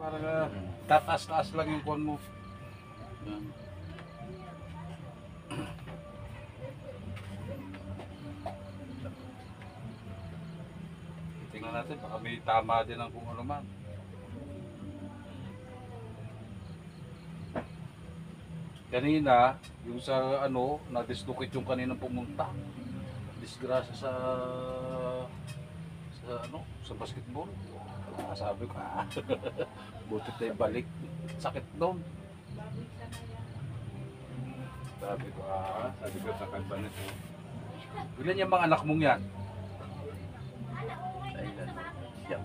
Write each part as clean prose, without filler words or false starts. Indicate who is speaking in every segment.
Speaker 1: Para tataas-taas lang yung kuwan mo. Yan. Tingnan natin, baka may tama din ang kung ano man. Kanina, yung sa ano, na-dislocate yung kaninang pumunta. Disgrasya sa sa basketball. Sabi ko, buti tayo balik. Sakit doon. Sabi ko, sakit ba nito? Ilan yung mga anak mong yan?
Speaker 2: Yan.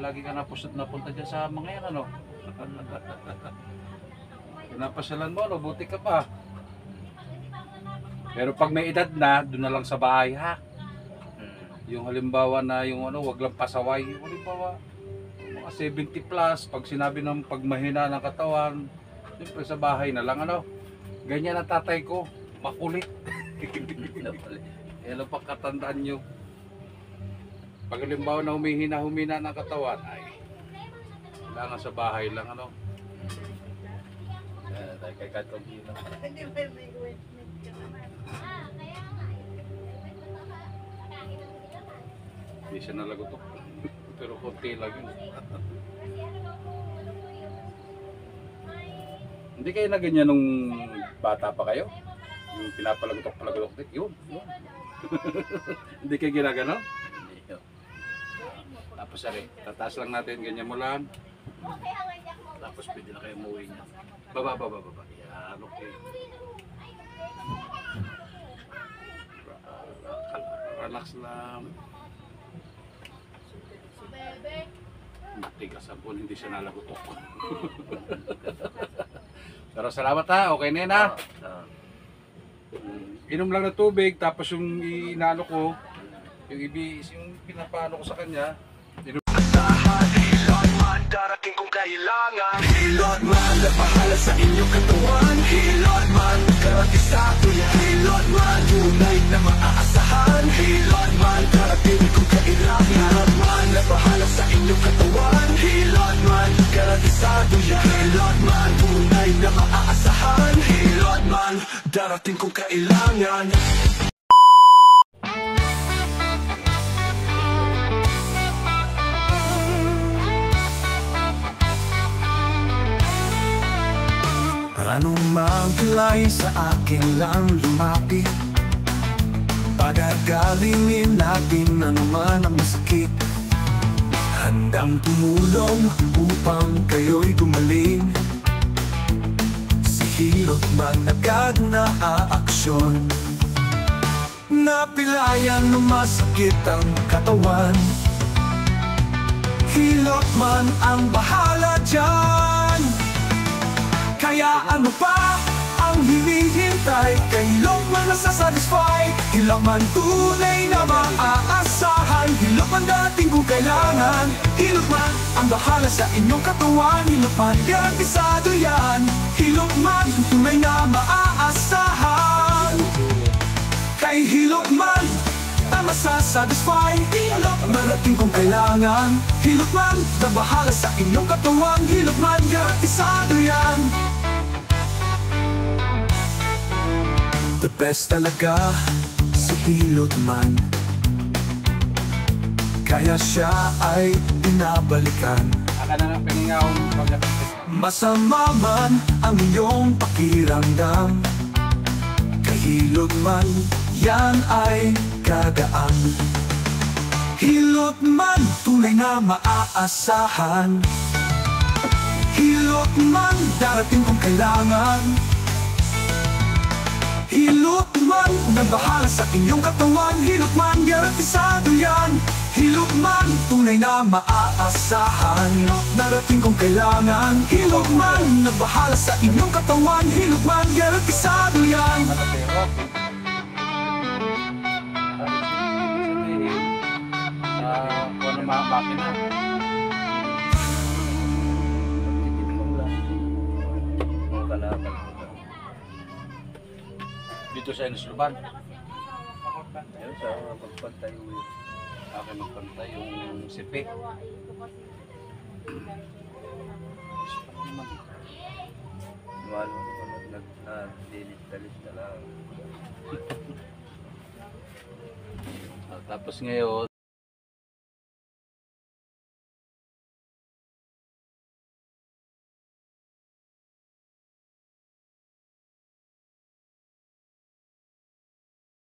Speaker 1: Lagi ka napunta dyan sa mga yan, ano? Napasyalan mo, ano? Buti ka pa. Pero pag may edad na, doon na lang sa bahay, ha? Yung halimbawa na yung ano, wag lang pasaway. Yung halimbawa, mga 70 plus, pag sinabi ng pagmahina ng katawan, siyempre sa bahay na lang, ano? Ganyan ang tatay ko, makulit. Yan ang pagkatandaan nyo. Pag halimbawa na humina ng katawan, ay kailangan sa bahay lang, ano?
Speaker 2: Tayo kay Katong Gino.
Speaker 1: Hindi siya nalagotok. Pero konti lang yun. Hindi kayo na ganyan nung bata pa kayo? Yung pinapalagotok din? Yun. Hindi kayo ginagano?
Speaker 2: Hindi yun.
Speaker 1: Tapos tataas lang natin, ganyan mo lang.
Speaker 2: Tapos pwede na kayo umuwi niya.
Speaker 1: Baba. Yan, okay. Relax lang. Matigas ang po, hindi siya nalagotok. Pero salamat ha, okay na yun ha. Inom lang ng tubig, tapos yung inano ko, yung pinapano ko sa kanya,
Speaker 3: Hilot man, darating kung kailangan. Hilot man, napahala sa inyong katawan. Hilot man, garantisado yan. Hilot man, tunay na maaasahan. Hilot man, darating kung kailangan. Hilot man, napahala sa inyong katawan. Hilot man, garantisado yan. Hilot man, tunay na maaasahan. Hilot man, darating kung kailangan. Anong magdalay sa akin lang lumapit? Pagagalingin natin anuman ang masakit. Handang tumulong upang kayo'y gumaling. Si Hilot man agad na aaksyon. Napilayan ng masakit ang katawan. Hilot man ang bahala dyan. Kaya ano pa ang hinihintay? Kay Hilot man nasasatisfy. Hilot man tunay na maaasahan. Hilot man dating kung kailangan. Hilot man ang bahala sa inyong katawan. Hilot man garantisado yan. Hilot man tunay na maaasahan. Kay Hilot man na masasatisfy. Hilot man dating kung kailangan. Hilot man na bahala sa inyong katawan. Hilot man garantisado yan. The best talaga si Hilot man. Kaya siya ay binabalikan.
Speaker 1: aka na ng piningawang pagkakit.
Speaker 3: Masama man ang iyong pakiramdam, kay Hilot man yan ay gagaan. Hilot man tunay na maaasahan. Hilot man darating kung kailangan. Hilot man nagbahala sa inyong katawan. Hilot man garantisado yan. Hilot man tunay na maaasahan. Darating kung kailangan. Hilot man nagbahala sa inyong katawan. Hilot man garantisado yan.
Speaker 1: Kung ano mga makina. Dito sa Enesluban.
Speaker 2: Ayun sa pagpagtayo yun.
Speaker 1: akin magpantay, yung sipi.
Speaker 2: Mahal mo naman nagdilit-dalit na lang.
Speaker 1: Tapos ngayon,